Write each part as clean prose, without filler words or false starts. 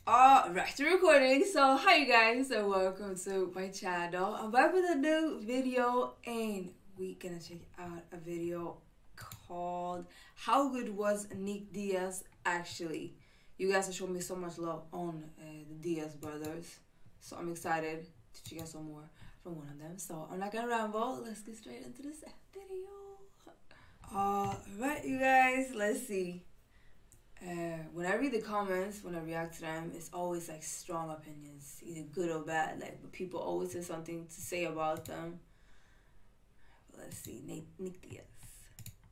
Alright, recording. So hi you guys and welcome to my channel. I'm back with a new video and we're gonna check out a video called How Good Was Nick Diaz Actually. You guys have shown me so much love on the Diaz brothers, so I'm excited to check out some more from one of them. So I'm not gonna ramble, let's get straight into this video. Alright you guys, let's see. When I read the comments, when I react to them, it's always like strong opinions, either good or bad. Like, but people always have something to say about them. But let's see, Nick Diaz.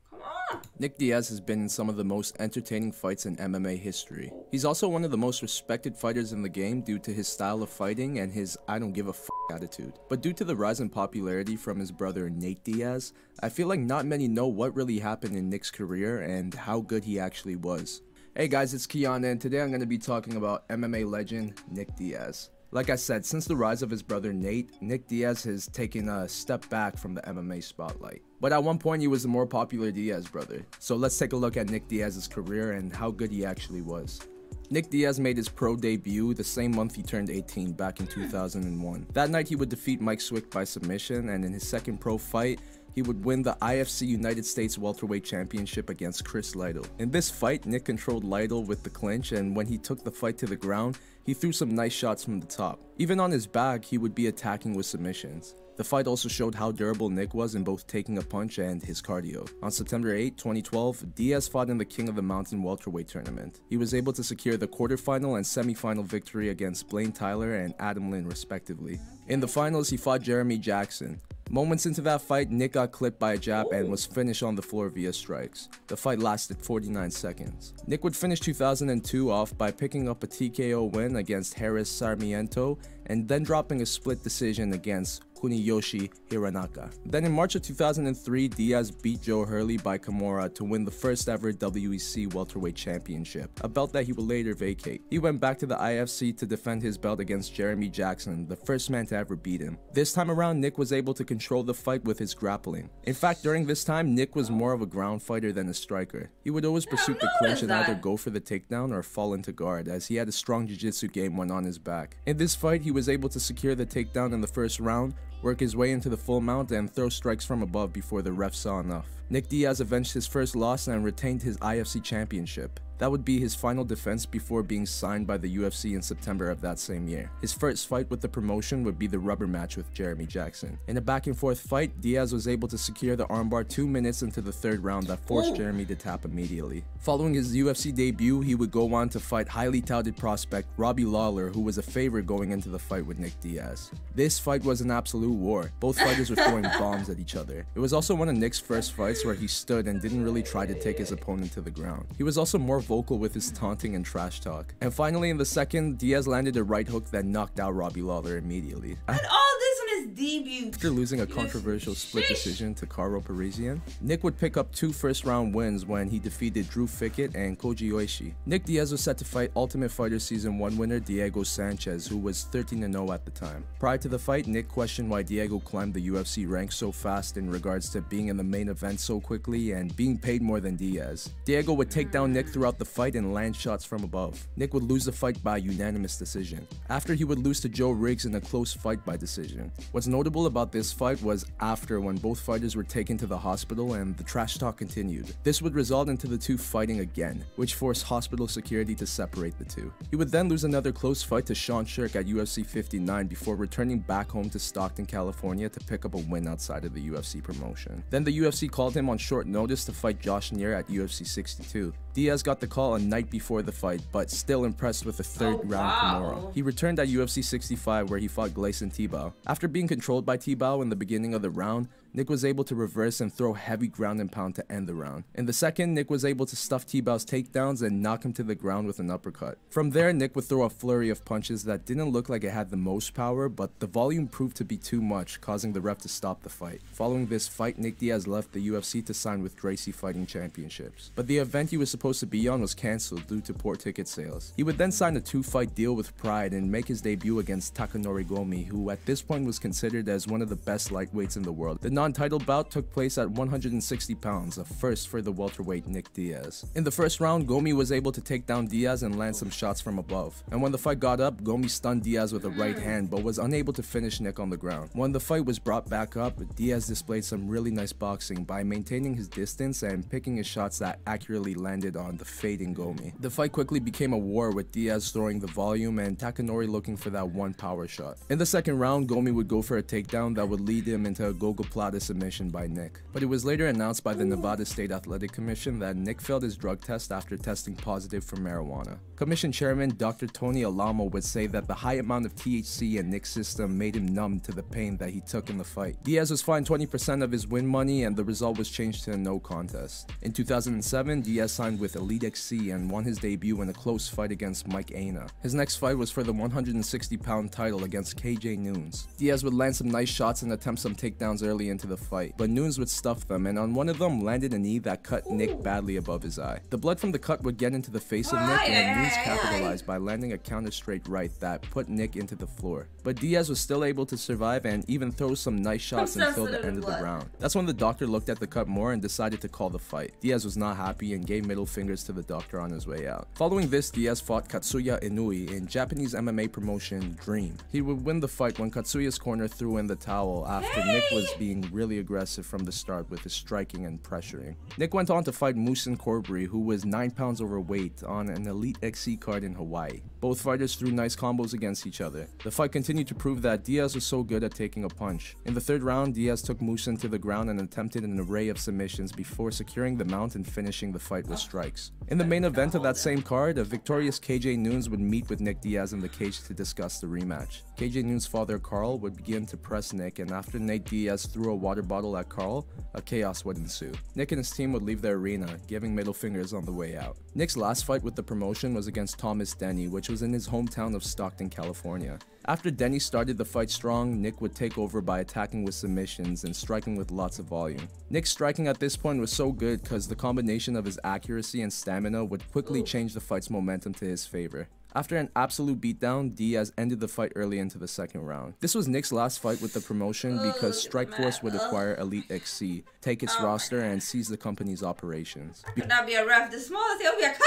Come on! Nick Diaz has been in some of the most entertaining fights in MMA history. He's also one of the most respected fighters in the game due to his style of fighting and his I don't give a f attitude. But due to the rise in popularity from his brother Nate Diaz, I feel like not many know what really happened in Nick's career and how good he actually was. Hey guys, it's Keon and today I'm going to be talking about MMA legend Nick Diaz. Like I said, since the rise of his brother Nate, Nick Diaz has taken a step back from the MMA spotlight. But at one point he was the more popular Diaz brother. So let's take a look at Nick Diaz's career and how good he actually was. Nick Diaz made his pro debut the same month he turned 18 back in 2001. That night he would defeat Mike Swick by submission, and in his second pro fight, he would win the IFC United States Welterweight Championship against Chris Lytle. In this fight, Nick controlled Lytle with the clinch, and when he took the fight to the ground, he threw some nice shots from the top. Even on his back, he would be attacking with submissions. The fight also showed how durable Nick was in both taking a punch and his cardio. On September 8, 2012, Diaz fought in the King of the Mountain welterweight tournament. He was able to secure the quarterfinal and semifinal victory against Blaine Tyler and Adam Lynn respectively. In the finals, he fought Jeremy Jackson. Moments into that fight, Nick got clipped by a jab and was finished on the floor via strikes. The fight lasted 49 seconds. Nick would finish 2002 off by picking up a TKO win against Harris Sarmiento and then dropping a split decision against Kuniyoshi Hiranaka. Then in March of 2003, Diaz beat Joe Hurley by Kimura to win the first ever WEC Welterweight Championship, a belt that he would later vacate. He went back to the IFC to defend his belt against Jeremy Jackson, the first man to ever beat him. This time around, Nick was able to control the fight with his grappling. In fact, during this time, Nick was more of a ground fighter than a striker. He would always pursue the clinch and either go for the takedown or fall into guard, as he had a strong jiu-jitsu game when on his back. In this fight, he was able to secure the takedown in the first round, work his way into the full mount, and throw strikes from above before the ref saw enough. Nick Diaz avenged his first loss and retained his IFC championship. That would be his final defense before being signed by the UFC in September of that same year. His first fight with the promotion would be the rubber match with Jeremy Jackson. In a back and forth fight, Diaz was able to secure the armbar 2 minutes into the third round that forced Jeremy to tap immediately. Following his UFC debut, he would go on to fight highly touted prospect Robbie Lawler, who was a favorite going into the fight with Nick Diaz. This fight was an absolute war. Both fighters were throwing bombs at each other. It was also one of Nick's first fights where he stood and didn't really try to take his opponent to the ground. He was also more vocal with his taunting and trash talk. And finally, in the second, Diaz landed a right hook that knocked out Robbie Lawler immediately. And all this on his debut. After losing a controversial split decision to Karo Parisian, Nick would pick up 2 first-round wins when he defeated Drew Fickett and Koji Oishi. Nick Diaz was set to fight Ultimate Fighter Season 1 winner Diego Sanchez, who was 13-0 at the time. Prior to the fight, Nick questioned why Diego climbed the UFC ranks so fast in regards to being in the main event so quickly and being paid more than Diaz. Diego would take down Nick throughout the fight and land shots from above. Nick would lose the fight by unanimous decision. After, he would lose to Joe Riggs in a close fight by decision. What's notable about this fight was after, when both fighters were taken to the hospital and the trash talk continued. This would result into the two fighting again, which forced hospital security to separate the two. He would then lose another close fight to Sean Shirk at UFC 59 before returning back home to Stockton, California to pick up a win outside of the UFC promotion. Then the UFC called him on short notice to fight Josh Neer at UFC 62. Diaz got the call a night before the fight, but still impressed with the third round Kimura. He returned at UFC 65 where he fought Gleison Tibau. After being controlled by Tibau in the beginning of the round, Nick was able to reverse and throw heavy ground and pound to end the round. In the second, Nick was able to stuff Tibau's takedowns and knock him to the ground with an uppercut. From there, Nick would throw a flurry of punches that didn't look like it had the most power, but the volume proved to be too much, causing the ref to stop the fight. Following this fight, Nick Diaz left the UFC to sign with Gracie Fighting Championships. But the event he was supposed to be on was cancelled due to poor ticket sales. He would then sign a 2-fight deal with Pride and make his debut against Takanori Gomi, who at this point was considered as one of the best lightweights in the world. The non-title bout took place at 160 pounds, a first for the welterweight Nick Diaz. In the first round, Gomi was able to take down Diaz and land some shots from above. And when the fight got up, Gomi stunned Diaz with a right hand but was unable to finish Nick on the ground. When the fight was brought back up, Diaz displayed some really nice boxing by maintaining his distance and picking his shots that accurately landed on the fading Gomi. The fight quickly became a war with Diaz throwing the volume and Takanori looking for that one power shot. In the second round, Gomi would go for a takedown that would lead him into a gogoplata submission by Nick. But it was later announced by the Nevada State Athletic Commission that Nick failed his drug test after testing positive for marijuana. Commission Chairman Dr. Tony Alamo would say that the high amount of THC in Nick's system made him numb to the pain that he took in the fight. Diaz was fined 20% of his win money and the result was changed to a no contest. In 2007, Diaz signed with Elite XC and won his debut in a close fight against Mike Aina. His next fight was for the 160-pound title against KJ Noons. Diaz would land some nice shots and attempt some takedowns early into the fight, but Noons would stuff them, and on one of them landed a knee that cut Nick badly above his eye. The blood from the cut would get into the face of Nick, and Noons capitalized by landing a counter straight right that put Nick into the floor. But Diaz was still able to survive and even throw some nice shots until the end of the round. That's when the doctor looked at the cut more and decided to call the fight. Diaz was not happy and gave middle fingers to the doctor on his way out. Following this, Diaz fought Katsuya Inui in Japanese MMA promotion Dream. He would win the fight when Katsuya's corner threw in the towel after Nick was being really aggressive from the start with his striking and pressuring. Nick went on to fight Musin Corbry, who was 9 pounds overweight, on an Elite XC card in Hawaii. Both fighters threw nice combos against each other. The fight continued to prove that Diaz was so good at taking a punch. In the third round, Diaz took Musin to the ground and attempted an array of submissions before securing the mount and finishing the fight with strikes. In the main event of that same card, a victorious KJ Noons would meet with Nick Diaz in the cage to discuss the rematch. KJ Noons' father Carl would begin to press Nick, and after Nate Diaz threw a water bottle at Carl, a chaos would ensue. Nick and his team would leave the arena, giving middle fingers on the way out. Nick's last fight with the promotion was against Thomas Denny, which was in his hometown of Stockton, California. After Denny started the fight strong, Nick would take over by attacking with submissions and striking with lots of volume. Nick's striking at this point was so good because the combination of his accuracy and stamina would quickly change the fight's momentum to his favor. After an absolute beatdown, Diaz ended the fight early into the second round. This was Nick's last fight with the promotion because Strikeforce would acquire Elite XC, take its roster, and seize the company's operations. Could not be a ref this small. It'll be a cut!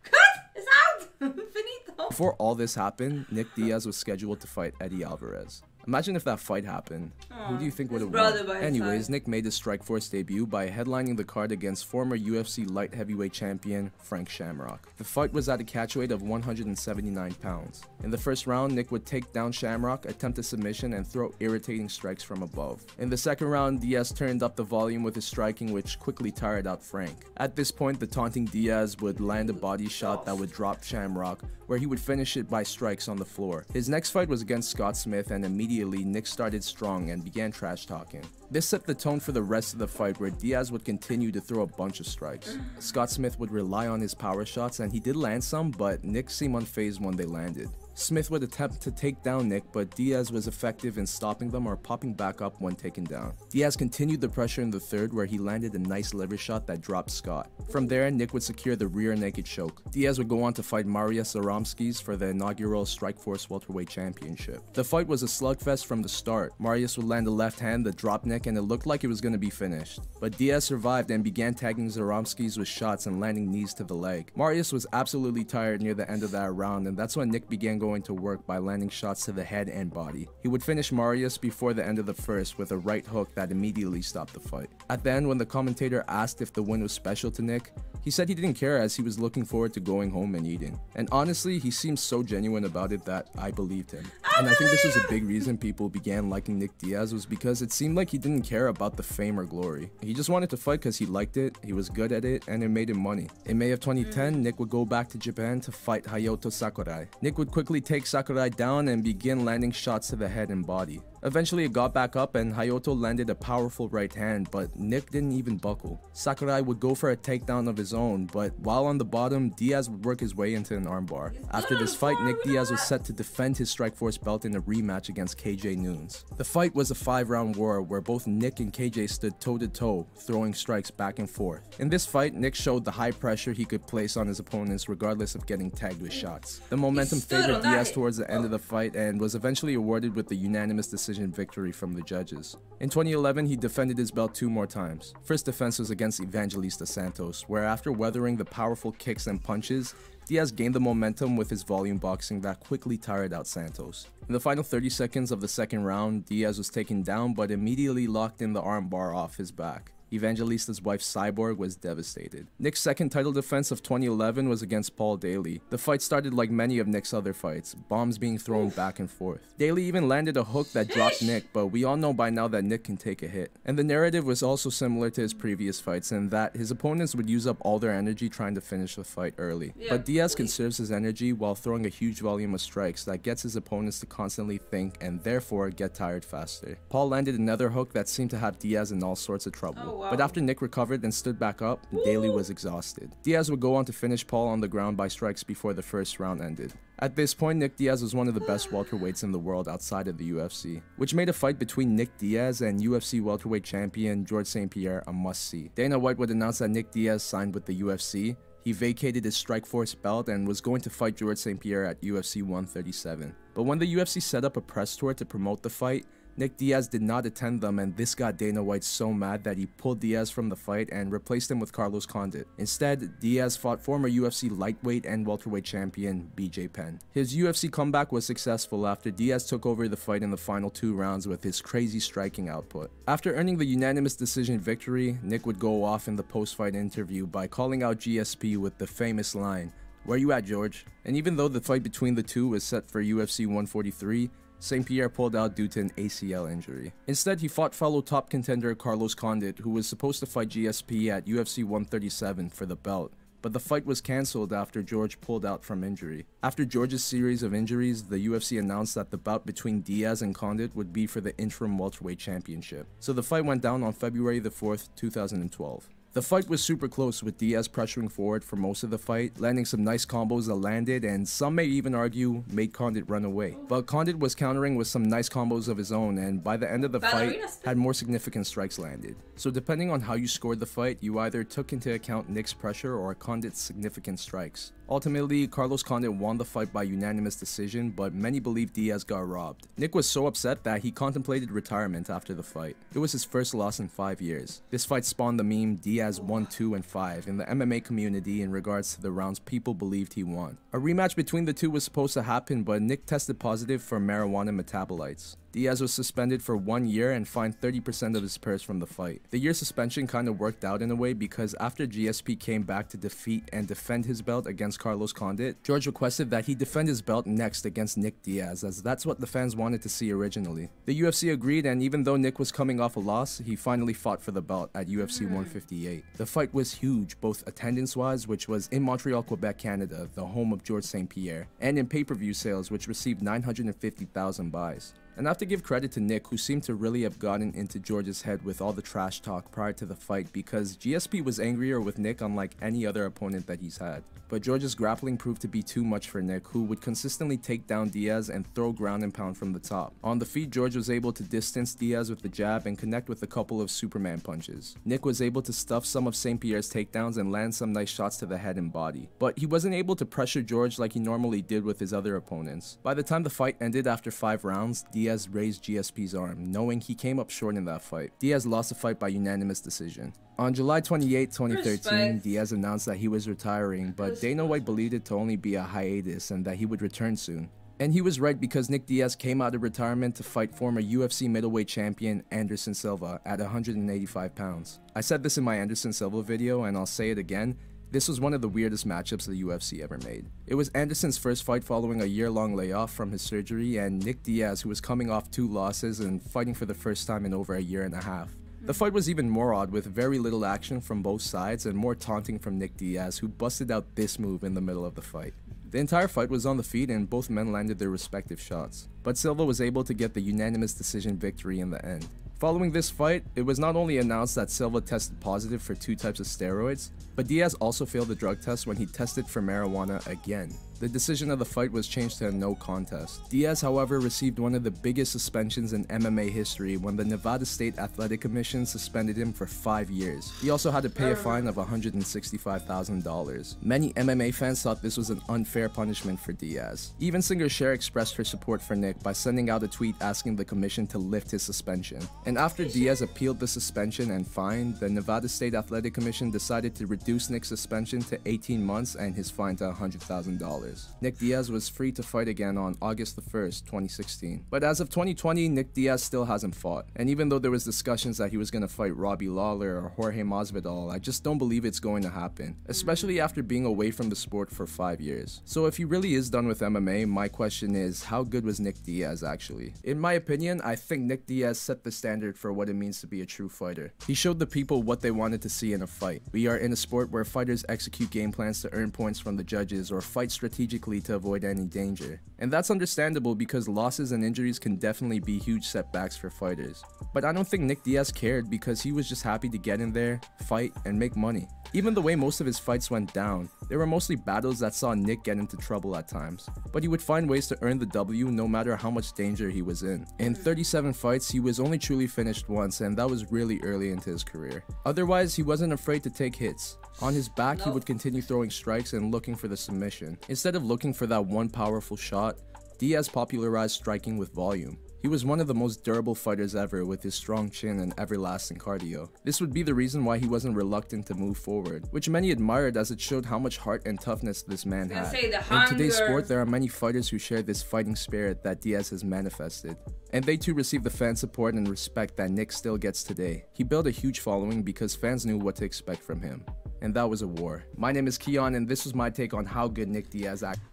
Cut! It's out! Finito! Before all this happened, Nick Diaz was scheduled to fight Eddie Alvarez. Imagine if that fight happened. Who do you think would have won? Anyways, Nick made his Strikeforce debut by headlining the card against former UFC light heavyweight champion Frank Shamrock. The fight was at a catchweight of 179 pounds. In the first round, Nick would take down Shamrock, attempt a submission, and throw irritating strikes from above. In the second round, Diaz turned up the volume with his striking, which quickly tired out Frank. At this point, the taunting Diaz would land a body shot that would drop Shamrock, where he would finish it by strikes on the floor. His next fight was against Scott Smith, and immediately Nick started strong and began trash talking. This set the tone for the rest of the fight, where Diaz would continue to throw a bunch of strikes. Scott Smith would rely on his power shots, and he did land some, but Nick seemed unfazed when they landed. Smith would attempt to take down Nick, but Diaz was effective in stopping them or popping back up when taken down. Diaz continued the pressure in the third, where he landed a nice liver shot that dropped Scott. From there, Nick would secure the rear naked choke. Diaz would go on to fight Mariusz Zaromskis for the inaugural Strikeforce Welterweight Championship. The fight was a slugfest from the start. Mariusz would land a left hand that dropped Nick, and it looked like it was going to be finished. But Diaz survived and began tagging Zaromskis with shots and landing knees to the leg. Mariusz was absolutely tired near the end of that round, and that's when Nick began going to work by landing shots to the head and body. He would finish Mariusz before the end of the first with a right hook that immediately stopped the fight. At the end, when the commentator asked if the win was special to Nick, he said he didn't care as he was looking forward to going home and eating. And honestly, he seemed so genuine about it that I believed him. And I think this was a big reason people began liking Nick Diaz, was because it seemed like he didn't care about the fame or glory. He just wanted to fight because he liked it, he was good at it, and it made him money. In May of 2010, Nick would go back to Japan to fight Hayato Sakurai. Nick would quickly take Sakurai down and begin landing shots to the head and body. Eventually it got back up and Hayato landed a powerful right hand, but Nick didn't even buckle. Sakurai would go for a takedown of his own, but while on the bottom, Diaz would work his way into an armbar. After this fight, Nick Diaz was set to defend his Strikeforce belt in a rematch against KJ Noons. The fight was a 5-round war where both Nick and KJ stood toe-to-toe, throwing strikes back and forth. In this fight, Nick showed the high pressure he could place on his opponents regardless of getting tagged with shots. The momentum favored Diaz towards the end of the fight and was eventually awarded with the unanimous decision decision victory from the judges. In 2011, he defended his belt 2 more times. First defense was against Evangelista Santos, where after weathering the powerful kicks and punches, Diaz gained the momentum with his volume boxing that quickly tired out Santos. In the final 30 seconds of the second round, Diaz was taken down but immediately locked in the armbar off his back. Evangelista's wife Cyborg was devastated. Nick's second title defense of 2011 was against Paul Daly. The fight started like many of Nick's other fights, bombs being thrown back and forth. Daly even landed a hook that dropped Nick, but we all know by now that Nick can take a hit. And the narrative was also similar to his previous fights in that his opponents would use up all their energy trying to finish the fight early. But Diaz conserves his energy while throwing a huge volume of strikes that gets his opponents to constantly think and therefore get tired faster. Paul landed another hook that seemed to have Diaz in all sorts of trouble. But after Nick recovered and stood back up, Daly was exhausted. Diaz would go on to finish Paul on the ground by strikes before the first round ended. At this point, Nick Diaz was one of the best welterweights in the world outside of the UFC, which made a fight between Nick Diaz and UFC welterweight champion George St. Pierre a must-see. Dana White would announce that Nick Diaz signed with the UFC. He vacated his Strikeforce belt and was going to fight George St. Pierre at UFC 137. But when the UFC set up a press tour to promote the fight, Nick Diaz did not attend them, and this got Dana White so mad that he pulled Diaz from the fight and replaced him with Carlos Condit. Instead, Diaz fought former UFC lightweight and welterweight champion BJ Penn. His UFC comeback was successful after Diaz took over the fight in the final 2 rounds with his crazy striking output. After earning the unanimous decision victory, Nick would go off in the post-fight interview by calling out GSP with the famous line, "Where you at, George?" And even though the fight between the two was set for UFC 143, St. Pierre pulled out due to an ACL injury. Instead, he fought fellow top contender Carlos Condit, who was supposed to fight GSP at UFC 137 for the belt, but the fight was cancelled after George pulled out from injury. After George's series of injuries, the UFC announced that the bout between Diaz and Condit would be for the interim welterweight championship. So the fight went down on February the 4th, 2012. The fight was super close, with Diaz pressuring forward for most of the fight, landing some nice combos that landed, and some may even argue made Condit run away. But Condit was countering with some nice combos of his own, and by the end of the fight, had more significant strikes landed. So depending on how you scored the fight, you either took into account Nick's pressure or Condit's significant strikes. Ultimately, Carlos Condit won the fight by unanimous decision, but many believe Diaz got robbed. Nick was so upset that he contemplated retirement after the fight. It was his first loss in 5 years. This fight spawned the meme Diaz 1, 2, and 5 in the MMA community in regards to the rounds people believed he won. A rematch between the two was supposed to happen, but Nick tested positive for marijuana metabolites. Diaz was suspended for 1 year and fined 30% of his purse from the fight. The year suspension kind of worked out in a way because after GSP came back to defeat and defend his belt against Carlos Condit, George requested that he defend his belt next against Nick Diaz, as that's what the fans wanted to see originally. The UFC agreed, and even though Nick was coming off a loss, he finally fought for the belt at UFC 158. The fight was huge, both attendance-wise, which was in Montreal, Quebec, Canada, the home of George St. Pierre, and in pay-per-view sales, which received 950,000 buys. And I have to give credit to Nick, who seemed to really have gotten into George's head with all the trash talk prior to the fight, because GSP was angrier with Nick unlike any other opponent that he's had. But George's grappling proved to be too much for Nick, who would consistently take down Diaz and throw ground and pound from the top. On the feet, George was able to distance Diaz with the jab and connect with a couple of Superman punches. Nick was able to stuff some of St. Pierre's takedowns and land some nice shots to the head and body. But he wasn't able to pressure George like he normally did with his other opponents. By the time the fight ended after 5 rounds, Diaz raised GSP's arm, knowing he came up short in that fight. Diaz lost the fight by unanimous decision. On July 28, 2013, Diaz announced that he was retiring, but Dana White believed it to only be a hiatus and that he would return soon. And he was right, because Nick Diaz came out of retirement to fight former UFC middleweight champion Anderson Silva at 185 pounds. I said this in my Anderson Silva video, and I'll say it again. This was one of the weirdest matchups the UFC ever made. It was Anderson's first fight following a year-long layoff from his surgery, and Nick Diaz, who was coming off 2 losses and fighting for the first time in over a year and a half. The fight was even more odd, with very little action from both sides and more taunting from Nick Diaz, who busted out this move in the middle of the fight. The entire fight was on the feet and both men landed their respective shots, but Silva was able to get the unanimous decision victory in the end. Following this fight, it was not only announced that Silva tested positive for 2 types of steroids, but Diaz also failed the drug test when he tested for marijuana again. The decision of the fight was changed to a no contest. Diaz, however, received one of the biggest suspensions in MMA history when the Nevada State Athletic Commission suspended him for 5 years. He also had to pay a fine of $165,000. Many MMA fans thought this was an unfair punishment for Diaz. Even singer Cher expressed her support for Nick by sending out a tweet asking the commission to lift his suspension. And after Diaz appealed the suspension and fine, the Nevada State Athletic Commission decided to reduce Nick's suspension to 18 months and his fine to $100,000. Nick Diaz was free to fight again on August the 1st, 2016. But as of 2020, Nick Diaz still hasn't fought. And even though there was discussions that he was going to fight Robbie Lawler or Jorge Masvidal, I just don't believe it's going to happen, especially after being away from the sport for 5 years. So if he really is done with MMA, my question is, how good was Nick Diaz actually? In my opinion, I think Nick Diaz set the standard for what it means to be a true fighter. He showed the people what they wanted to see in a fight. We are in a sport where fighters execute game plans to earn points from the judges or fight strategically to avoid any danger. And that's understandable because losses and injuries can definitely be huge setbacks for fighters. But I don't think Nick Diaz cared because he was just happy to get in there, fight, and make money. Even the way most of his fights went down, they were mostly battles that saw Nick get into trouble at times. But he would find ways to earn the W no matter how much danger he was in. In 37 fights, he was only truly finished once, and that was really early into his career. Otherwise, he wasn't afraid to take hits. On his back, he would continue throwing strikes and looking for the submission. Instead of looking for that one powerful shot, Diaz popularized striking with volume. He was one of the most durable fighters ever with his strong chin and everlasting cardio. This would be the reason why he wasn't reluctant to move forward, which many admired as it showed how much heart and toughness this man had. In today's sport, there are many fighters who share this fighting spirit that Diaz has manifested. And they too received the fan support and respect that Nick still gets today. He built a huge following because fans knew what to expect from him. And that was a war. My name is Keon, and this was my take on how good Nick Diaz acted.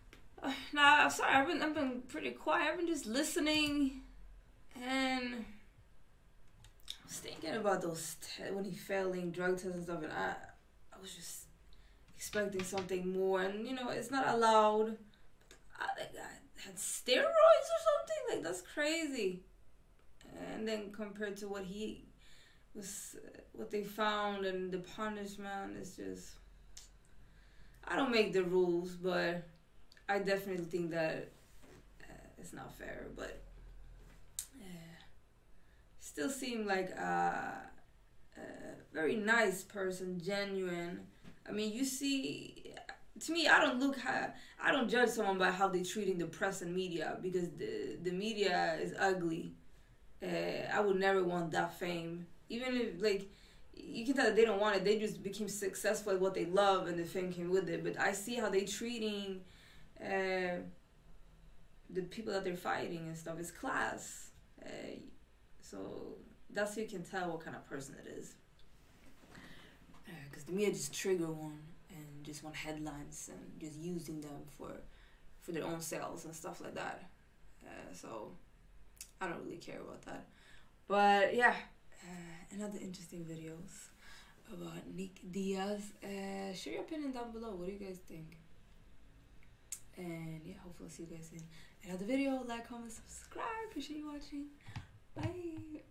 Nah, I'm sorry, I've been pretty quiet. I've been just listening. And I was thinking about those when he failing drug tests and stuff, and I was just expecting something more. And you know, it's not allowed. I think I had steroids or something. Like, that's crazy. And then compared to what he was, what they found and the punishment, it's just, I don't make the rules, but I definitely think that it's not fair. But still seemed like a very nice person, genuine. I mean, you see, to me, I don't judge someone by how they're treating the press and media, because the media is ugly. I would never want that fame. Even if, like, you can tell that they don't want it. They just became successful at what they love, and the fame came with it. But I see how they treating the people that they're fighting and stuff. It's class. So that's how you can tell what kind of person it is. Because the media just trigger one and just want headlines and just using them for their own sales and stuff like that. So I don't really care about that. But yeah, another interesting videos about Nick Diaz. Share your opinion down below. What do you guys think? And yeah, hopefully I'll see you guys in another video. Like, comment, subscribe. Appreciate you watching. Bye.